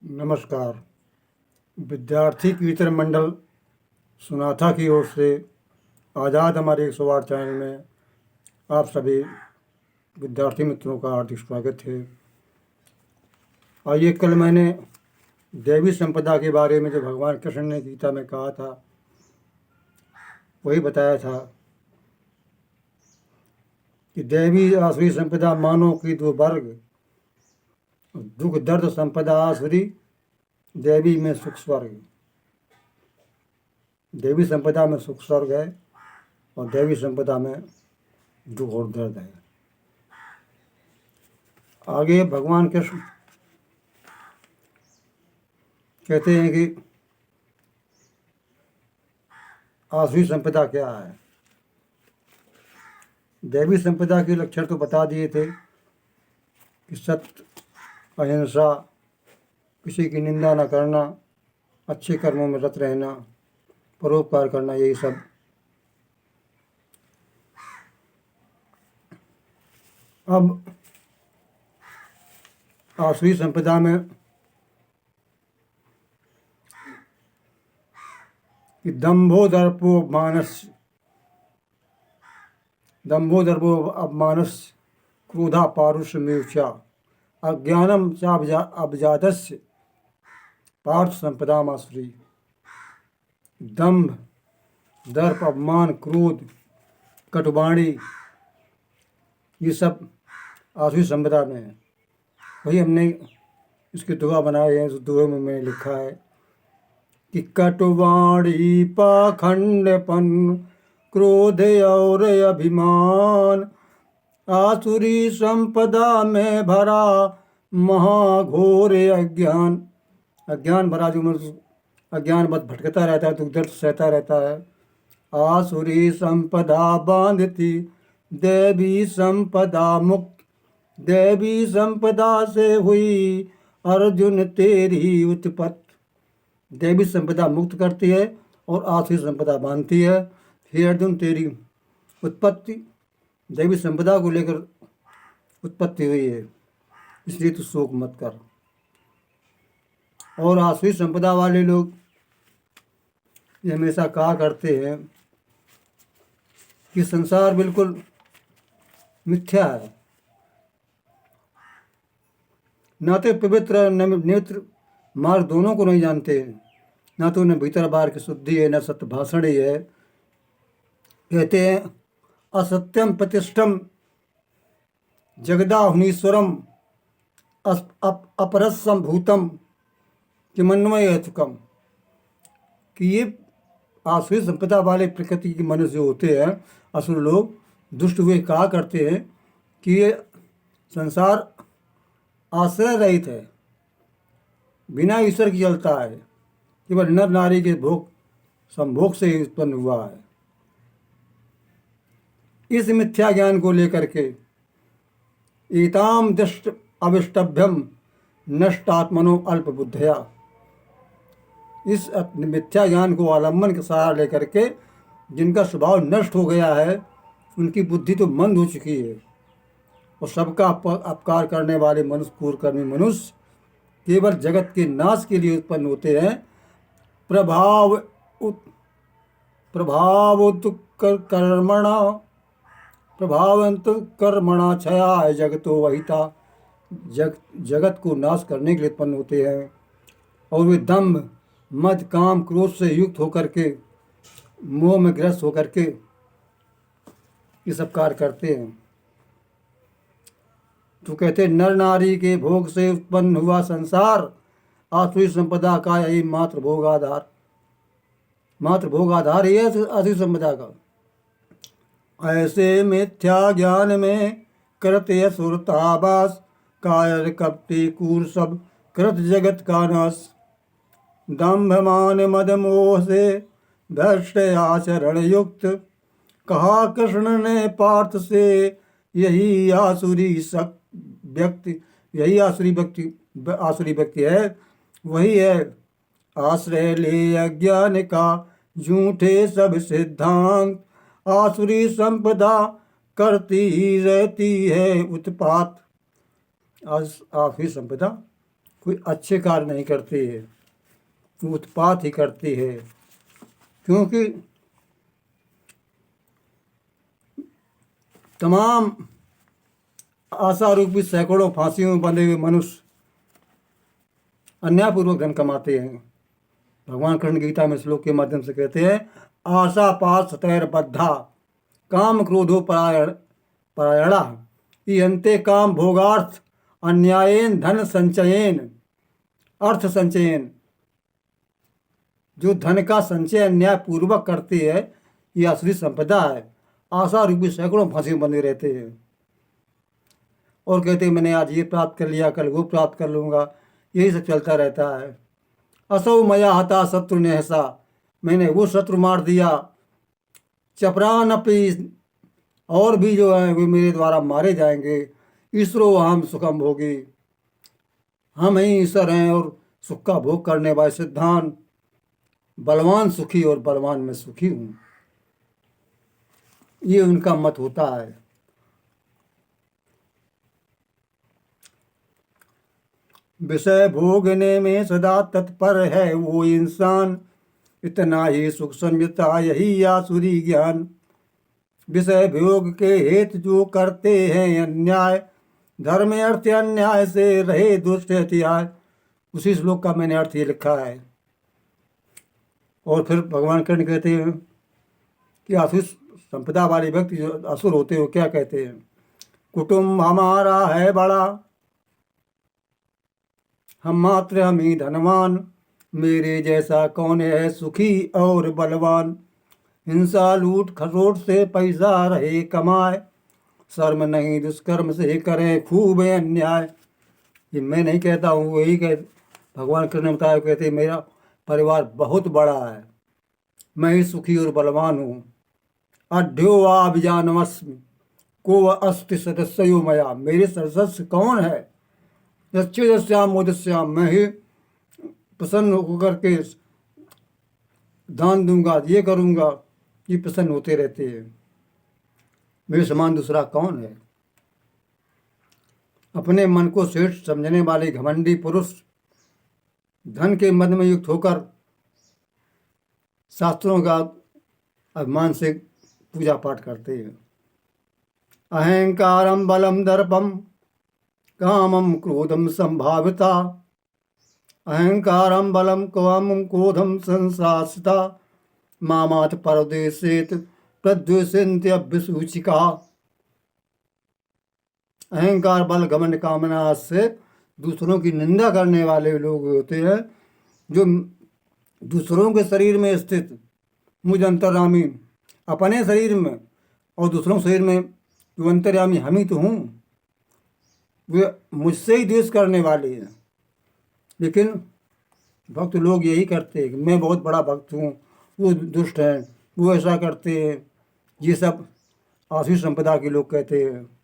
नमस्कार। विद्यार्थी कीर्तन मंडल सुनाथा की ओर से आज़ाद हमारे 108 चैनल में आप सभी विद्यार्थी मित्रों का हार्दिक स्वागत है। आइए, कल मैंने देवी संपदा के बारे में जो भगवान कृष्ण ने गीता में कहा था वही बताया था कि देवी आसुरी संपदा मानव की दो वर्ग, दुख दर्द संपदा आसुरी, देवी में सुख स्वर्ग। देवी संपदा में सुख स्वर्ग है और देवी संपदा में दुख और दर्द है। आगे भगवान कृष्ण कहते हैं कि आसुरी संपदा क्या है। देवी संपदा के लक्षण तो बता दिए थे कि सत्य, अहिंसा, किसी की निंदा न करना, अच्छे कर्मों में रत रहना, परोपकार करना, यही सब। अब आसुरी संपदा में कि दंभो दर्पो अपमानस, क्रोधा पारुषमेवचा, अज्ञानम च अभिजातस्य पार्थ संपदा आसुरी। दंभ, दर्प, अपमान, क्रोध, कटुवाणी, ये सब आसुरी संपदा में है। वही हमने इसके दोहा बनाए हैं। उस दोहे में मैंने लिखा है कि कटुवाणी, पाखंडपन, क्रोध और अभिमान, आसुरी संपदा में भरा महाघोर अज्ञान। अज्ञान भरा जो मनुष्य अज्ञान बद भटकता रहता है, दुख दर्द सहता रहता है। आसुरी संपदा बांधती, देवी संपदा मुक्त, देवी संपदा से हुई अर्जुन तेरी उत्पत्ति। देवी संपदा मुक्त करती है और आसुरी संपदा बांधती है। हे अर्जुन, तेरी उत्पत्ति देवी संपदा को लेकर उत्पत्ति हुई है, इसलिए तू शोक मत कर। और आसुरी संपदा वाले लोग ये हमेशा कहा करते हैं कि संसार बिल्कुल मिथ्या है, ना तो पवित्र न नेत्र मार्ग दोनों को नहीं जानते, ना तो उन्हें भीतर बाहर की शुद्धि है, न सत्य भाषण ही है। कहते हैं असत्यम प्रतिष्ठम जगदाहुनीश्वरम अपरसम भूतम किमन्वय हेतुकम। कि ये आसुरी संपदा वाले प्रकृति के मनुष्य जो होते हैं, असुर लोग, दुष्ट हुए, कहा करते हैं कि ये संसार आश्रय रहित है, बिना ईश्वर की चलता है, केवल नर नारी के भोग संभोग से ही उत्पन्न हुआ है। इस मिथ्या ज्ञान को लेकर के एताम दृष्ट अविष्टभ्यम नष्टात्मनो अल्प बुद्धया, इस मिथ्या ज्ञान को आलम्बन के सहारा लेकर के जिनका स्वभाव नष्ट हो गया है, उनकी बुद्धि तो मंद हो चुकी है। और सबका अपकार करने वाले मनुष्य, क्रूरकर्मी मनुष्य, केवल जगत के नाश के लिए उत्पन्न होते हैं। प्रभावंत कर्मणा छया जगतो वहिता, जगत को नाश करने के लिए उत्पन्न होते हैं। और वे दंभ, मद, काम, क्रोध से युक्त होकर के, मोह में ग्रस्त होकर के ये सब कार्य करते हैं। तो कहते हैं नर नारी के भोग से उत्पन्न हुआ संसार आसुरी संपदा का यही मात्र भोगाधार ही है आसुरी संपदा का। ऐसे मिथ्या ज्ञान में करते असुरतावास, कायर कपटी कूर सब कृत जगत का नाश। दंभ मान मद मोह से भ्रष्ट आचरण युक्त, कहा कृष्ण ने पार्थ से यही आसुरी व्यक्ति है। वही है आश्रय ले अज्ञान का झूठे सब सिद्धांत, आसुरी संपदा करती रहती है उत्पात। आसुरी संपदा कोई अच्छे कार्य नहीं करती है, वो उत्पात ही करती है। क्योंकि तमाम आशा रूपी सैकड़ों फांसियों में बंधे हुए मनुष्य अन्यायपूर्वक धन कमाते हैं। भगवान कृष्ण गीता में श्लोक के माध्यम से कहते हैं, आशा पाश तैर्बद्धा काम क्रोधो परायणा इयन्ते काम भोगार्थ अन्यायेन धन संचयन अर्थ संचयन। जो धन का संचय अन्याय पूर्वक करती है, यह असली संपदा है। आशा रूपी सैकड़ों फांसी में बंधे रहते हैं और कहते हैं मैंने आज ये प्राप्त कर लिया, कल वो प्राप्त कर लूँगा, यही सब चलता रहता है। असौ मया हता शत्रु नेहसा, मैंने वो शत्रु मार दिया। चपरान अपी, और भी जो है वे मेरे द्वारा मारे जाएंगे। ईश्वरो हम सुखम भोगी, हम ही ईश्वर हैं और सुख का भोग करने वाले सिद्धांत। बलवान सुखी और बलवान मैं सुखी हूँ, ये उनका मत होता है। विषय भोगने में सदा तत्पर है वो इंसान, इतना ही सुख संयुक्ता यही आसुरी ज्ञान। विषय भोग के हेतु जो करते हैं अन्याय, धर्म अर्थ अन्याय से रहे दुष्ट हथियार। उसी श्लोक का मैंने अर्थ ये लिखा है। और फिर भगवान कृष्ण कहते हैं कि असुर संपदा वाले व्यक्ति जो असुर होते हो क्या कहते हैं, कुटुंब हमारा है बड़ा, हम मात्र हम ही धनवान, मेरे जैसा कौन है सुखी और बलवान। हिंसा लूट खसोट से पैसा रहे कमाए, शर्म नहीं दुष्कर्म से करें खूब अन्याय। ये मैं नहीं कहता हूँ, वही कह भगवान कृष्ण ने बताया। कहते मेरा परिवार बहुत बड़ा है, मैं ही सुखी और बलवान हूँ। अध्योवाभिजानमस्मि को अस्ति सदस्यो मया, मेरे सदस्य कौन है। यश्याम मोदस्याम, मैं ही प्रसन्न होकर के दान दूंगा, ये करूंगा, ये प्रसन्न होते रहते हैं। मेरे समान दूसरा कौन है। अपने मन को श्रेष्ठ समझने वाले घमंडी पुरुष धन के मद में युक्त होकर शास्त्रों का अभिमान से पूजा पाठ करते हैं। अहंकारम बलम दर्पम कामम क्रोधम संभाविता, अहंकारम बलम कामम क्रोधम संसासिता, मामात परदेशेत प्रद्वेषन्त्यभ्यसूचिका। अहंकार बल घमंड कामना से दूसरों की निंदा करने वाले लोग होते हैं, जो दूसरों के शरीर में स्थित मुझ अंतर्यामी, अपने शरीर में और दूसरों शरीर में जो अंतर्यामी हम ही तो हूँ, वे मुझसे ही द्वेष करने वाले हैं। लेकिन भक्त लोग यही करते हैं कि मैं बहुत बड़ा भक्त हूँ, वो दुष्ट हैं, वो ऐसा करते हैं। ये सब आसुरी संपदा के लोग कहते हैं।